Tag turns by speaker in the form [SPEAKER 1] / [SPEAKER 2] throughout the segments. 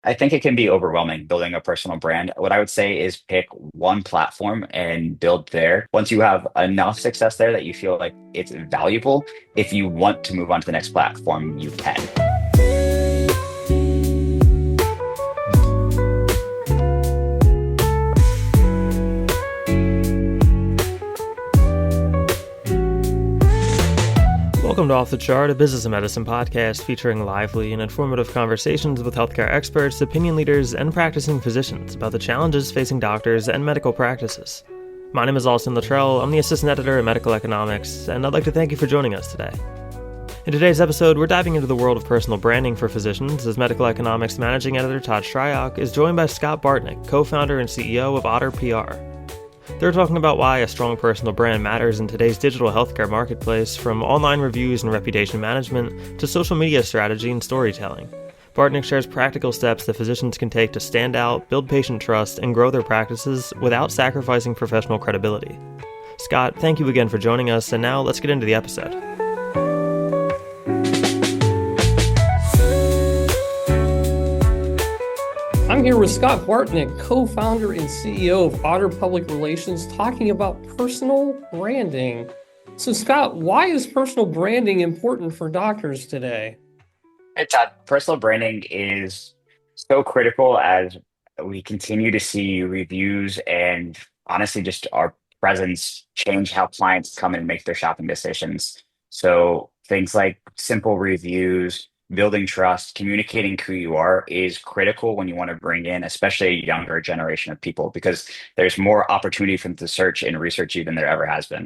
[SPEAKER 1] I think it can be overwhelming building a personal brand. What I would say is pick one platform and build there. Once you have enough success there that you feel like it's valuable, if you want to move on to the next platform, you can.
[SPEAKER 2] Welcome to Off the Chart, a business and medicine podcast featuring lively and informative conversations with healthcare experts, opinion leaders, and practicing physicians about the challenges facing doctors and medical practices. My name is Austin Littrell. I'm the assistant editor at Medical Economics, and I'd like to thank you for joining us today. In today's episode, we're diving into the world of personal branding for physicians as Medical Economics managing editor Todd Shryock is joined by Scott Bartnick, co-founder and CEO of Otter PR. They're talking about why a strong personal brand matters in today's digital healthcare marketplace, from online reviews and reputation management to social media strategy and storytelling. Bartnick shares practical steps that physicians can take to stand out, build patient trust, and grow their practices without sacrificing professional credibility. Scott, thank you again for joining us, and now let's get into the episode.
[SPEAKER 3] I'm here with Scott Bartnick, co-founder and CEO of Otter Public Relations, talking about personal branding. So Scott, why is personal branding important for doctors today?
[SPEAKER 1] Hey, Todd, personal branding is so critical as we continue to see reviews and honestly just our presence change how clients come and make their shopping decisions. So things like simple reviews, building trust, communicating who you are is critical when you want to bring in, especially a younger generation of people, because there's more opportunity for them to search and research you than there ever has been.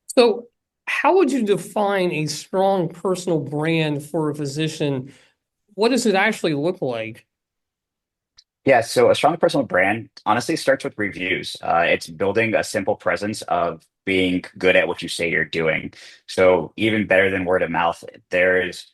[SPEAKER 3] So how would you define a strong personal brand for a physician? What does it actually look like?
[SPEAKER 1] Yeah, so a strong personal brand honestly starts with reviews. It's building a simple presence of being good at what you say you're doing. So even better than word of mouth, there's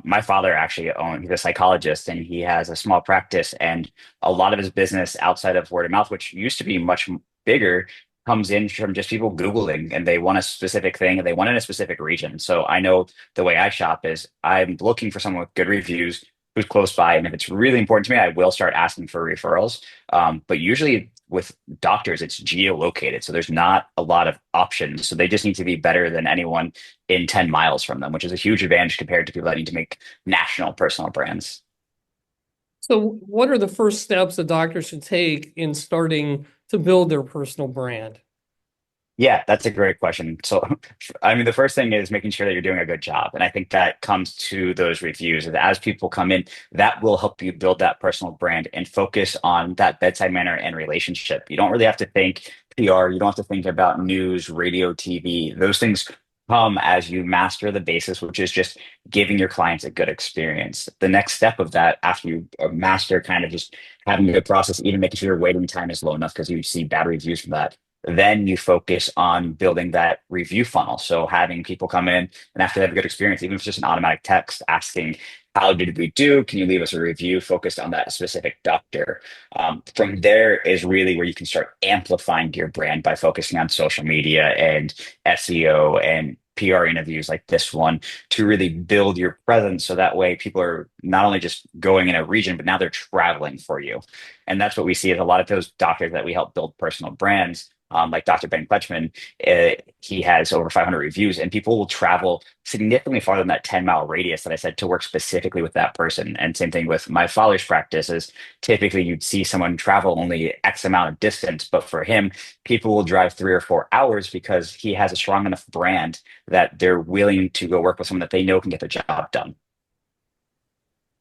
[SPEAKER 1] my father actually he's a psychologist and he has a small practice, and a lot of his business outside of word of mouth, which used to be much bigger, comes in from just people Googling and they want a specific thing and they want it in a specific region. So I know the way I shop is I'm looking for someone with good reviews who's close by. And if it's really important to me, I will start asking for referrals. But usually with doctors, it's geolocated. So there's not a lot of options. So they just need to be better than anyone in 10 miles from them, which is a huge advantage compared to people that need to make national personal brands.
[SPEAKER 3] So what are the first steps a doctor should take in starting to build their personal brand?
[SPEAKER 1] Yeah, that's a great question. So, I mean, the first thing is making sure that you're doing a good job. And I think that comes to those reviews. As people come in, that will help you build that personal brand and focus on that bedside manner and relationship. You don't really have to think PR. You don't have to think about news, radio, TV. Those things come as you master the basis, which is just giving your clients a good experience. The next step of that, after you master kind of just having a good process, even making sure your waiting time is low enough because you see bad reviews from that, then you focus on building that review funnel. So having people come in and after they have a good experience, even if it's just an automatic text asking, how did we do? Can you leave us a review focused on that specific doctor? From there is really where you can start amplifying your brand by focusing on social media and SEO and PR interviews like this one to really build your presence. So that way people are not only just going in a region, but now they're traveling for you. And that's what we see is a lot of those doctors that we help build personal brands, like Dr. Ben Fleischman, he has over 500 reviews, and people will travel significantly farther than that 10-mile radius that I said to work specifically with that person. And same thing with my father's practice is typically you'd see someone travel only X amount of distance, but for him, people will drive 3 or 4 hours because he has a strong enough brand that they're willing to go work with someone that they know can get the job done.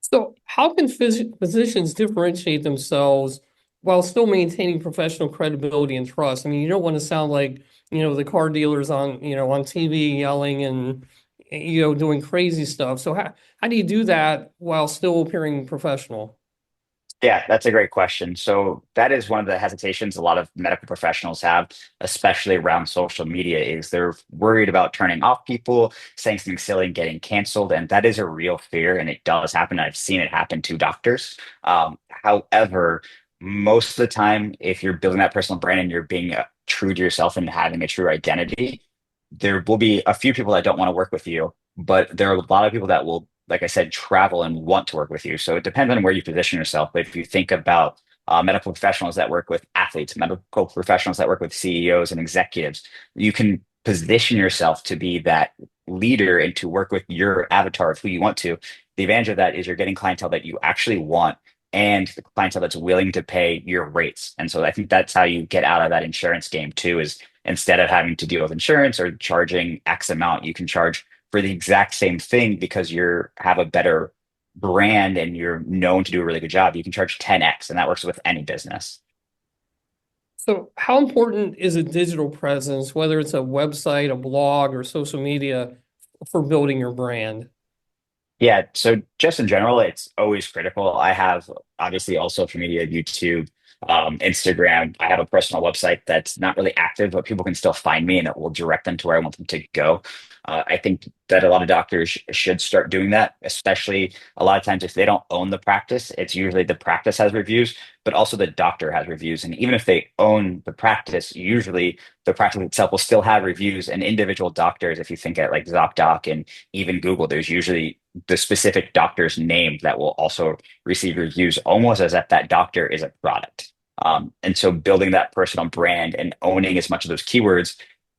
[SPEAKER 3] So how can physicians differentiate themselves while still maintaining professional credibility and trust? I mean, you don't want to sound like, the car dealers on TV yelling and, doing crazy stuff. So how do you do that while still appearing professional?
[SPEAKER 1] Yeah, that's a great question. So that is one of the hesitations a lot of medical professionals have, especially around social media, is they're worried about turning off people, saying something silly and getting canceled. And that is a real fear, and it does happen. I've seen it happen to doctors. However, most of the time, if you're building that personal brand and you're being true to yourself and having a true identity, there will be a few people that don't want to work with you, but there are a lot of people that will like I said, travel and want to work with you. So it depends on where you position yourself. But if you think about medical professionals that work with athletes, medical professionals that work with CEOs and executives, you can position yourself to be that leader and to work with your avatar of who you want to. The advantage of that is you're getting clientele that you actually want and the clientele that's willing to pay your rates. And so I think that's how you get out of that insurance game too, is instead of having to deal with insurance or charging X amount, you can charge for the exact same thing because you're have a better brand and you're known to do a really good job. You can charge 10x, and that works with any business.
[SPEAKER 3] So how important is a digital presence, whether it's a website, a blog, or social media for building your brand?
[SPEAKER 1] Yeah, so just in general, it's always critical. I have obviously all social media, YouTube, Instagram. I have a personal website that's not really active, but people can still find me and it will direct them to where I want them to go. I think that a lot of doctors should start doing that, especially a lot of times if they don't own the practice, it's usually the practice has reviews, but also the doctor has reviews. And even if they own the practice, usually the practice itself will still have reviews and individual doctors. If you think at like ZocDoc and even Google, there's usually the specific doctor's name that will also receive reviews almost as if that doctor is a product. And so building that personal brand and owning as much of those keywords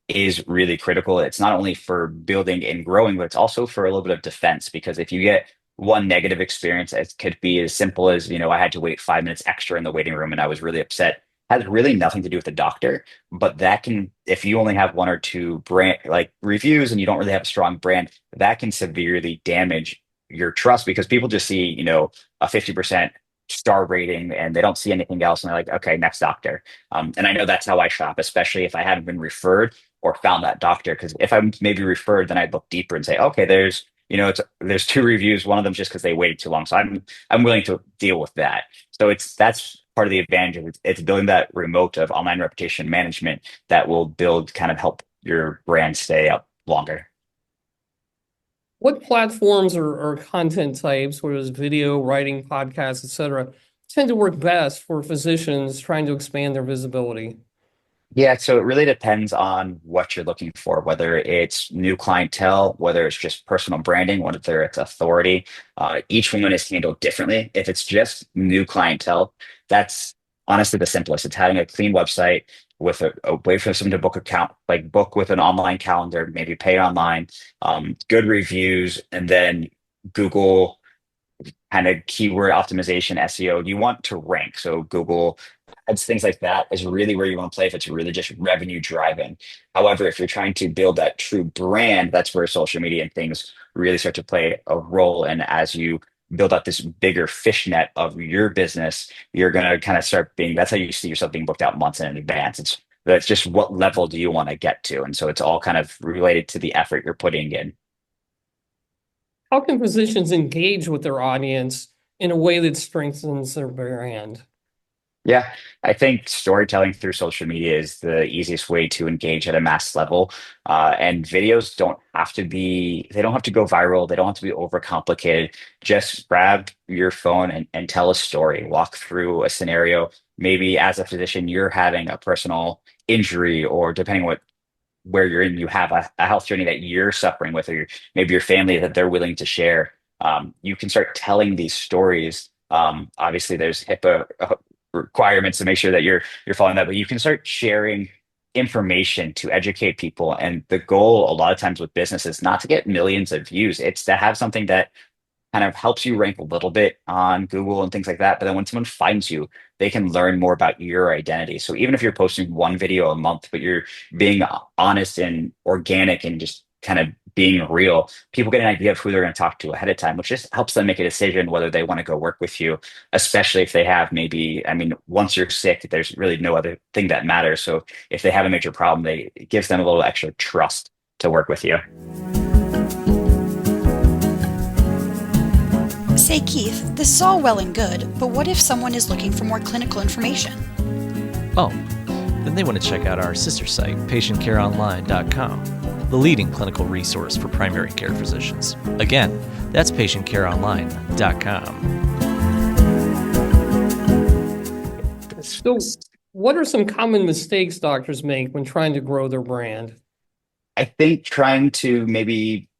[SPEAKER 1] is really critical. It's not only for building and growing, but it's also for a little bit of defense. Because if you get one negative experience, it could be as simple as, I had to wait 5 minutes extra in the waiting room and I was really upset. Has really nothing to do with the doctor, but that can, if you only have one or two brand like reviews and you don't really have a strong brand, that can severely damage your trust because people just see, a 50% star rating and they don't see anything else. And they're like, okay, next doctor. And I know that's how I shop, especially if I haven't been referred or found that doctor. Because if I'm maybe referred, then I'd look deeper and say, okay, there's two reviews, one of them just because they waited too long. So I'm willing to deal with that. So that's part of the advantage of it's building that remote of online reputation management that will build kind of help your brand stay up longer.
[SPEAKER 3] What platforms or content types, whether it's video, writing, podcasts, et cetera, tend to work best for physicians trying to expand their visibility?
[SPEAKER 1] Yeah, so it really depends on what you're looking for, whether it's new clientele, whether it's just personal branding, whether it's authority. Each one is handled differently. If it's just new clientele, that's honestly the simplest. It's having a clean website with a way for someone to book account, like book with an online calendar, maybe pay online, good reviews, and then Google kind of keyword optimization, SEO. You want to rank. So Google ads, things like that is really where you want to play if it's really just revenue driving. However, if you're trying to build that true brand, that's where social media and things really start to play a role. And as you build out this bigger fishnet of your business, you're going to kind of start being, that's how you see yourself being booked out months in advance. That's just what level do you want to get to? And so it's all kind of related to the effort you're putting in.
[SPEAKER 3] How can physicians engage with their audience in a way that strengthens their brand?
[SPEAKER 1] Yeah, I think storytelling through social media is the easiest way to engage at a mass level. And videos they don't have to go viral. They don't have to be overcomplicated. Just grab your phone and tell a story, walk through a scenario. Maybe as a physician, you're having a personal injury, or depending where you're in, you have a health journey that you're suffering with, or maybe your family that they're willing to share. You can start telling these stories. Obviously, there's HIPAA requirements to make sure that you're following that, but you can start sharing information to educate people. And the goal a lot of times with business is not to get millions of views. It's to have something that kind of helps you rank a little bit on Google and things like that. But then when someone finds you, they can learn more about your identity. So even if you're posting one video a month, but you're being honest and organic and just kind of being real, people get an idea of who they're going to talk to ahead of time, which just helps them make a decision whether they want to go work with you, especially if they have maybe, I mean, once you're sick, there's really no other thing that matters. So if they have a major problem, it gives them a little extra trust to work with you.
[SPEAKER 4] Say, Keith, this is all well and good, but what if someone is looking for more clinical information?
[SPEAKER 5] Oh, then they want to check out our sister site, PatientCareOnline.com, the leading clinical resource for primary care physicians. Again, that's PatientCareOnline.com.
[SPEAKER 3] So, what are some common mistakes doctors make when trying to grow their brand?
[SPEAKER 1] I think trying to maybe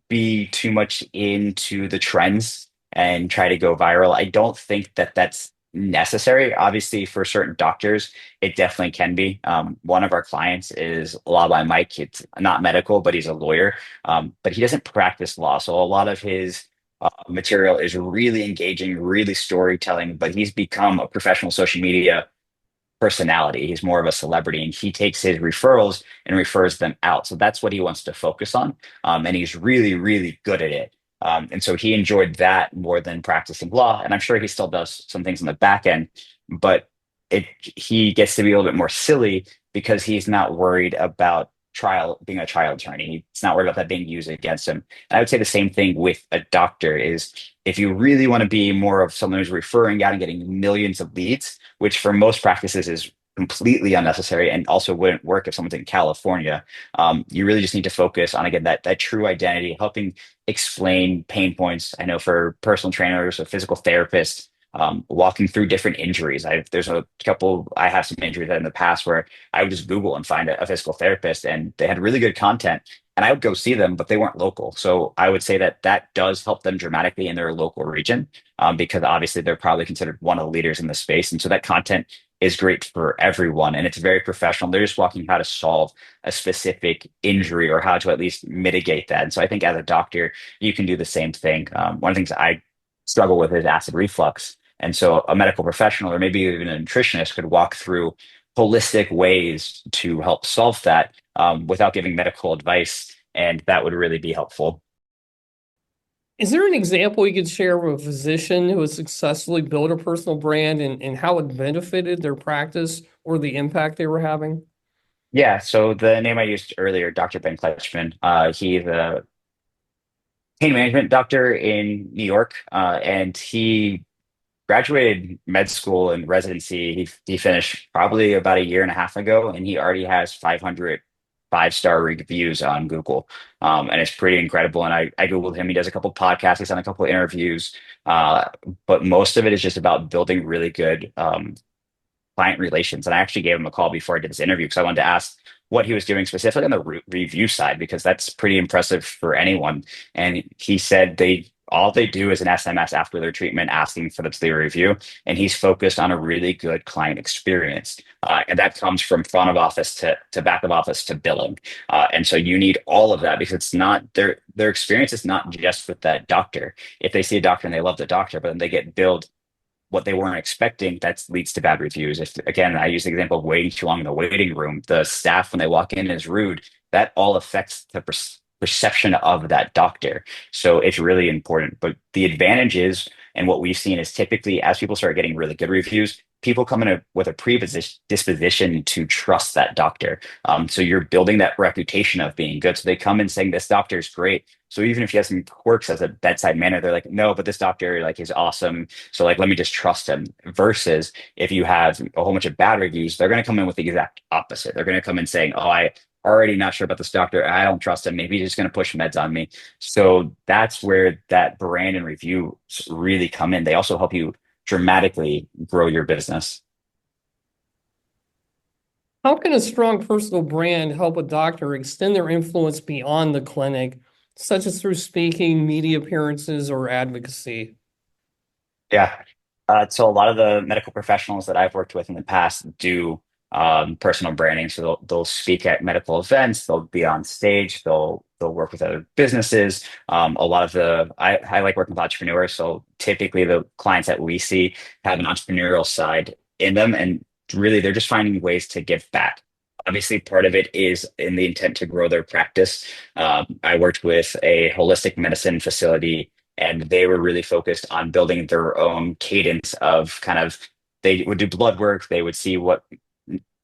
[SPEAKER 1] be too much into the trends and try to go viral. I don't think that that's necessary. Obviously, for certain doctors, it definitely can be. One of our clients is Law by Mike. It's not medical, but he's a lawyer. But he doesn't practice law. So a lot of his material is really engaging, really storytelling, but he's become a professional social media personality. He's more of a celebrity, and he takes his referrals and refers them out. So that's what he wants to focus on. And he's really, really good at it. And so he enjoyed that more than practicing law. And I'm sure he still does some things on the back end, but he gets to be a little bit more silly because he's not worried about being a trial attorney. He's not worried about that being used against him. And I would say the same thing with a doctor is if you really want to be more of someone who's referring out and getting millions of leads, which for most practices is completely unnecessary and also wouldn't work if someone's in California. You really just need to focus on, again, that true identity, helping explain pain points. I know for personal trainers or physical therapists, walking through different injuries. There's a couple, I have some injuries in the past where I would just Google and find a physical therapist, and they had really good content. And I would go see them, but they weren't local. So I would say that that does help them dramatically in their local region, because obviously they're probably considered one of the leaders in the space. And so that content is great for everyone, and it's very professional. They're just walking how to solve a specific injury or how to at least mitigate that. And so I think as a doctor, you can do the same thing. One of the things I struggle with is acid reflux. And so a medical professional or maybe even a nutritionist could walk through holistic ways to help solve that, without giving medical advice. And that would really be helpful.
[SPEAKER 3] Is there an example you could share of a physician who has successfully built a personal brand and how it benefited their practice or the impact they were having?
[SPEAKER 1] Yeah. So the name I used earlier, Dr. Ben Fleischman, he's a pain management doctor in New York, and he graduated med school and residency. He finished probably about a year and a half ago, and he already has 500 five-star reviews on Google. And it's pretty incredible. And I Googled him. He does a couple podcasts, he's done a couple interviews. But most of it is just about building really good client relations. And I actually gave him a call before I did this interview because I wanted to ask what he was doing specifically on the review side, because that's pretty impressive for anyone. And he said all they do is an SMS after their treatment asking for the review. And he's focused on a really good client experience. And that comes from front of office to back of office to billing. And so you need all of that because it's not their experience is not just with that doctor. If they see a doctor and they love the doctor, but then they get billed what they weren't expecting, that leads to bad reviews. If again, I use the example of waiting too long in the waiting room, the staff when they walk in is rude, that all affects the perception of that doctor. So it's really important. But the advantage is, and what we've seen is typically as people start getting really good reviews, people come in with a predisposition to trust that doctor. So you're building that reputation of being good. So they come in saying this doctor is great. So even if you have some quirks as a bedside manner, they're like, no, but this doctor like is awesome. So like, let me just trust him. Versus if you have a whole bunch of bad reviews, they're going to come in with the exact opposite. They're going to come in saying, oh, I already not sure about this doctor. I don't trust him. Maybe he's just going to push meds on me. So that's where that brand and review really come in. They also help you dramatically grow your business.
[SPEAKER 3] How can a strong personal brand help a doctor extend their influence beyond the clinic, such as through speaking, media appearances, or advocacy?
[SPEAKER 1] Yeah. So a lot of the medical professionals that I've worked with in the past do personal branding. So they'll speak at medical events, they'll be on stage, they'll work with other businesses. A lot of I like working with entrepreneurs. So typically the clients that we see have an entrepreneurial side in them, and really they're just finding ways to give back. Obviously, part of it is in the intent to grow their practice. I worked with a holistic medicine facility, and they were really focused on building their own cadence of kind of they would do blood work, they would see what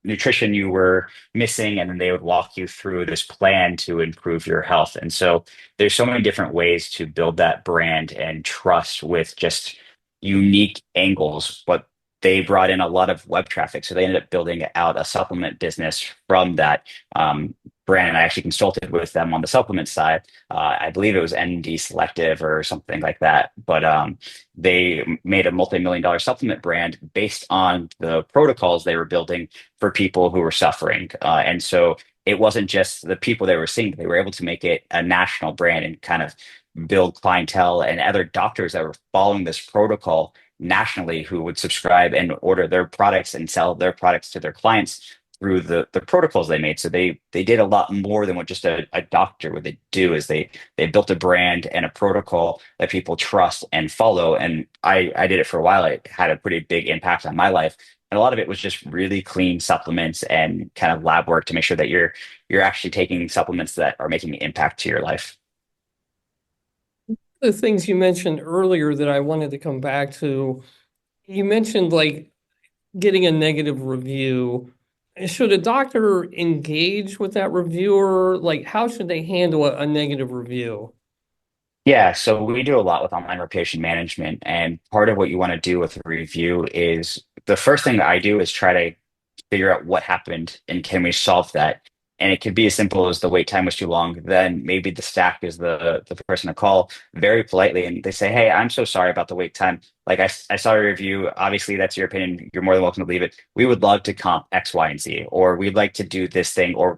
[SPEAKER 1] nutrition you were missing, and then they would walk you through this plan to improve your health. And so there's so many different ways to build that brand and trust with just unique angles, but they brought in a lot of web traffic. So they ended up building out a supplement business from that brand. And I actually consulted with them on the supplement side. I believe it was ND Selective or something like that. But they made a multi-million-dollar supplement brand based on the protocols they were building for people who were suffering. And so it wasn't just the people they were seeing, they were able to make it a national brand and kind of build clientele and other doctors that were following this protocol nationally who would subscribe and order their products and sell their products to their clients through the protocols they made. So they did a lot more than what just a doctor would do is they built a brand and a protocol that people trust and follow. And I did it for a while. It had a pretty big impact on my life. And a lot of it was just really clean supplements and kind of lab work to make sure that you're actually taking supplements that are making an impact to your life.
[SPEAKER 3] The things you mentioned earlier that I wanted to come back to, you mentioned like getting a negative review. Should a doctor engage with that reviewer? Like, how should they handle a negative review?
[SPEAKER 1] Yeah, so we do a lot with online reputation management, and part of what you want to do with a review is the first thing that I do is try to figure out what happened and can we solve that. And it could be as simple as the wait time was too long. Then maybe the staff is the person to call very politely and they say, "Hey, I'm so sorry about the wait time. Like I saw your review. Obviously, that's your opinion. You're more than welcome to leave it. We would love to comp X, Y, and Z, or we'd like to do this thing, or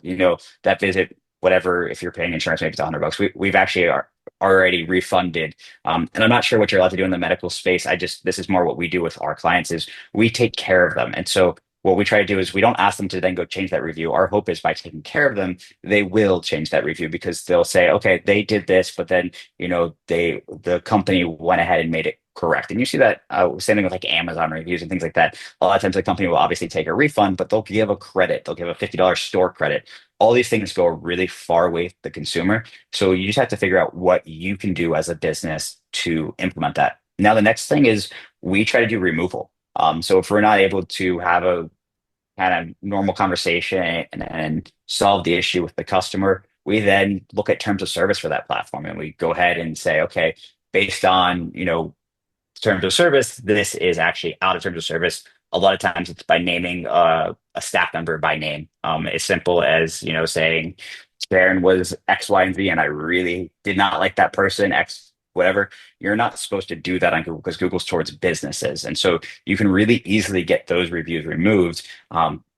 [SPEAKER 1] that visit." Whatever, if you're paying insurance, maybe it's $100. We've actually are already refunded. And I'm not sure what you're allowed to do in the medical space. This is more what we do with our clients is we take care of them. And so what we try to do is we don't ask them to then go change that review. Our hope is by taking care of them, they will change that review because they'll say, okay, they did this, but then, the company went ahead and made it correct. And you see that same thing with like Amazon reviews and things like that. A lot of times the company will obviously take a refund, but they'll give a credit. They'll give a $50 store credit. All these things go really far away with the consumer. So you just have to figure out what you can do as a business to implement that. Now, the next thing is we try to do removal. So if we're not able to have a kind of normal conversation and solve the issue with the customer, we then look at terms of service for that platform and we go ahead and say, okay, based on, terms of service, this is actually out of terms of service. A lot of times it's by naming a staff member by name. As simple as, saying Sharon was X, Y, and Z, and I really did not like that person, X, whatever. You're not supposed to do that on Google because Google's towards businesses. And so you can really easily get those reviews removed.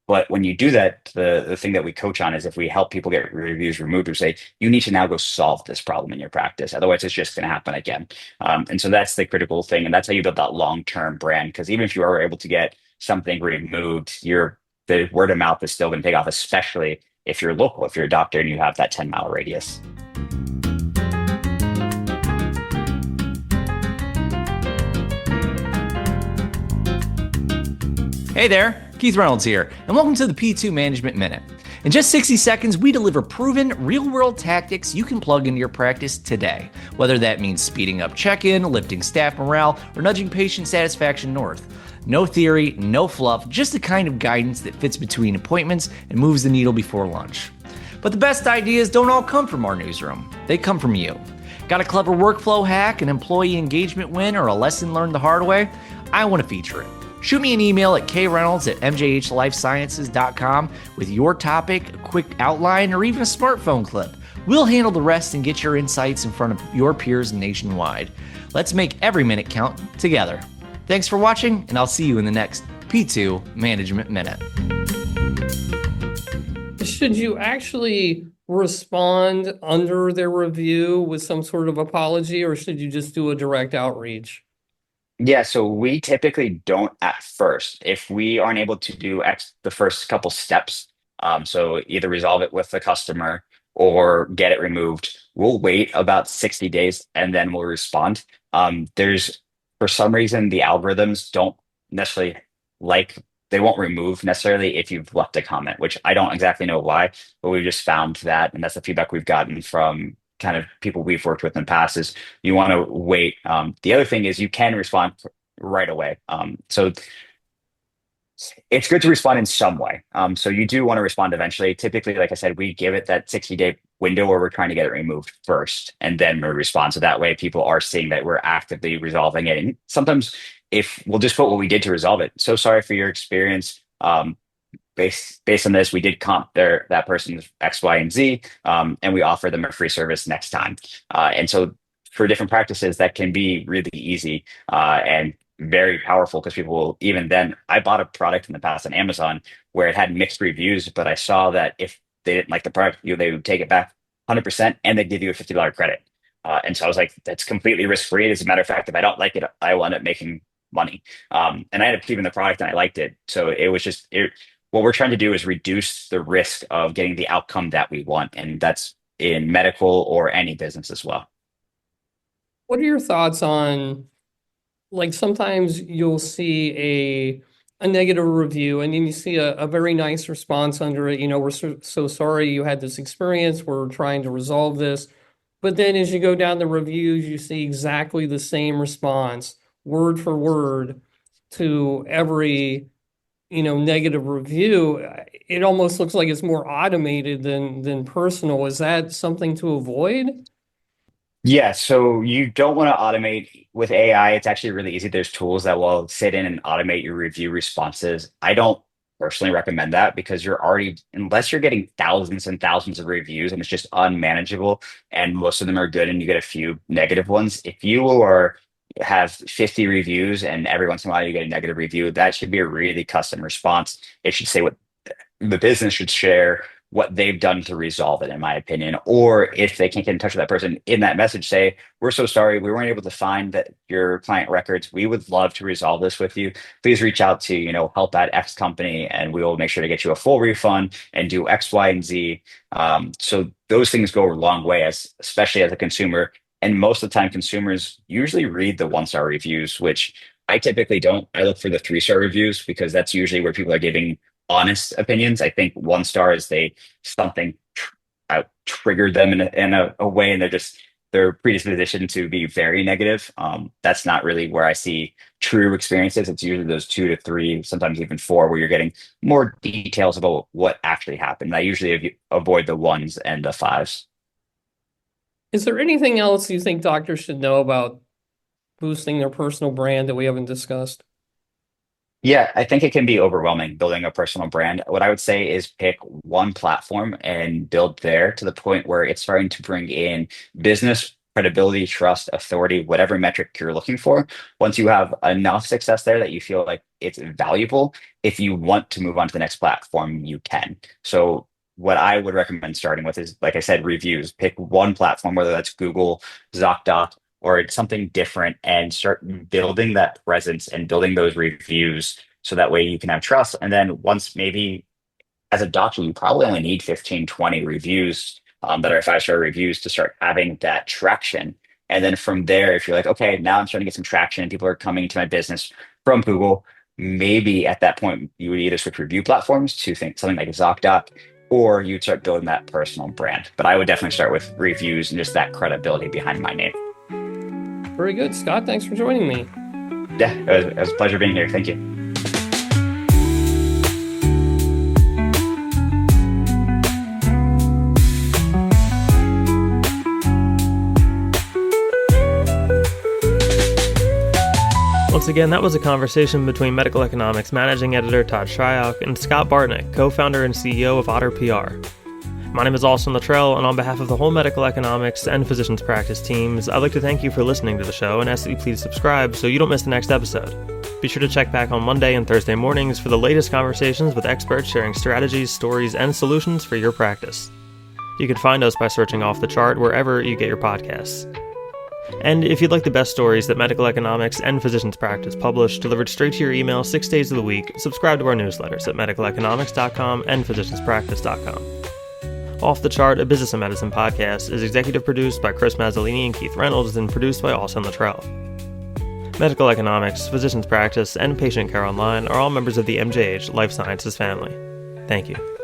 [SPEAKER 1] But when you do that, the thing that we coach on is if we help people get reviews removed, we say, you need to now go solve this problem in your practice. Otherwise, it's just going to happen again. And so that's the critical thing. And that's how you build that long-term brand. Because even if you are able to get something removed, the word of mouth is still going to take off, especially if you're local, if you're a doctor and you have that 10-mile radius.
[SPEAKER 5] Hey there, Keith Reynolds here, and welcome to the P2 Management Minute. In just 60 seconds, we deliver proven, real-world tactics you can plug into your practice today, whether that means speeding up check-in, lifting staff morale, or nudging patient satisfaction north. No theory, no fluff, just the kind of guidance that fits between appointments and moves the needle before lunch. But the best ideas don't all come from our newsroom. They come from you. Got a clever workflow hack, an employee engagement win, or a lesson learned the hard way? I want to feature it. Shoot me an email at kreynolds@mjhlifesciences.com with your topic, a quick outline, or even a smartphone clip. We'll handle the rest and get your insights in front of your peers nationwide. Let's make every minute count together. Thanks for watching, and I'll see you in the next P2 Management Minute.
[SPEAKER 3] Should you actually respond under their review with some sort of apology, or should you just do a direct outreach?
[SPEAKER 1] Yeah, so we typically don't at first. If we aren't able to do the first couple steps, so either resolve it with the customer or get it removed, we'll wait about 60 days and then we'll respond. For some reason, the algorithms don't necessarily they won't remove necessarily if you've left a comment, which I don't exactly know why, but we've just found that, and that's the feedback we've gotten from kind of people we've worked with in the past is you want to wait. The other thing is you can respond right away. So it's good to respond in some way. So you do want to respond eventually. Typically, like I said, we give it that 60-day window where we're trying to get it removed first, and then we respond. So that way people are seeing that we're actively resolving it. And sometimes if we'll just put what we did to resolve it. So sorry for your experience. Based on this, we did comp that person's X, Y, and Z, and we offer them a free service next time. And so for different practices, that can be really easy and very powerful because people will even then. I bought a product in the past on Amazon where it had mixed reviews, but I saw that if they didn't like the product, they would take it back 100% and they'd give you a $50 credit. And so I was like, that's completely risk free. As a matter of fact, if I don't like it, I will end up making money. And I ended up keeping the product and I liked it. So it was just what we're trying to do is reduce the risk of getting the outcome that we want. And that's in medical or any business as well.
[SPEAKER 3] What are your thoughts on, like, sometimes you'll see a negative review and then you see a very nice response under it. We're so sorry you had this experience. We're trying to resolve this. But then as you go down the reviews, you see exactly the same response, word for word, to every, negative review. It almost looks like it's more automated than personal. Is that something to avoid?
[SPEAKER 1] Yeah, so you don't want to automate with AI. It's actually really easy. There's tools that will sit in and automate your review responses. I don't personally recommend that because unless you're getting thousands and thousands of reviews and it's just unmanageable and most of them are good and you get a few negative ones, if you have 50 reviews and every once in a while you get a negative review, that should be a really custom response. It should say what the business should share what they've done to resolve it, in my opinion. Or if they can't get in touch with that person, in that message, say, we're so sorry, we weren't able to find your client records. We would love to resolve this with you. Please reach out to, help at X company, and we will make sure to get you a full refund and do X, Y, and Z. So those things go a long way, especially as a consumer. And most of the time, consumers usually read the 1-star reviews, which I typically don't. I look for the 3-star reviews because that's usually where people are giving honest opinions. I think 1-star is something triggered them in a way, and they're predispositioned to be very negative. That's not really where I see true experiences. It's usually those 2 to 3, sometimes even 4, where you're getting more details about what actually happened. I usually avoid the 1s and the 5s.
[SPEAKER 3] Is there anything else you think doctors should know about boosting their personal brand that we haven't discussed?
[SPEAKER 1] Yeah, I think it can be overwhelming building a personal brand. What I would say is pick one platform and build there to the point where it's starting to bring in business credibility, trust, authority, whatever metric you're looking for. Once you have enough success there that you feel like it's valuable, if you want to move on to the next platform, you can. So what I would recommend starting with is, like I said, reviews. Pick one platform, whether that's Google, ZocDoc, or it's something different, and start building that presence and building those reviews so that way you can have trust. And then once, maybe as a doctor, you probably only need 15, 20 reviews that are 5-star reviews to start having that traction. And then from there, if you're like, okay, now I'm starting to get some traction and people are coming to my business from Google, maybe at that point you would either switch review platforms to something like ZocDoc, or you'd start building that personal brand. But I would definitely start with reviews and just that credibility behind my name.
[SPEAKER 3] Very good. Scott, thanks for joining me.
[SPEAKER 1] Yeah, it was a pleasure being here. Thank you.
[SPEAKER 2] Once again, that was a conversation between Medical Economics Managing Editor Todd Shryock and Scott Bartnick, co-founder and CEO of Otter PR. My name is Austin Littrell, and on behalf of the whole medical economics and physicians practice teams, I'd like to thank you for listening to the show and ask that you please subscribe so you don't miss the next episode. Be sure to check back on Monday and Thursday mornings for the latest conversations with experts sharing strategies, stories, and solutions for your practice. You can find us by searching Off the Chart wherever you get your podcasts. And if you'd like the best stories that medical economics and physicians practice publish delivered straight to your email 6 days of the week, subscribe to our newsletters at medicaleconomics.com and physicianspractice.com. Off the Chart, a business and medicine podcast, is executive produced by Chris Mazzolini and Keith Reynolds and produced by Austin Littrell. Medical economics, physicians practice, and patient care online are all members of the MJH Life Sciences family. Thank you.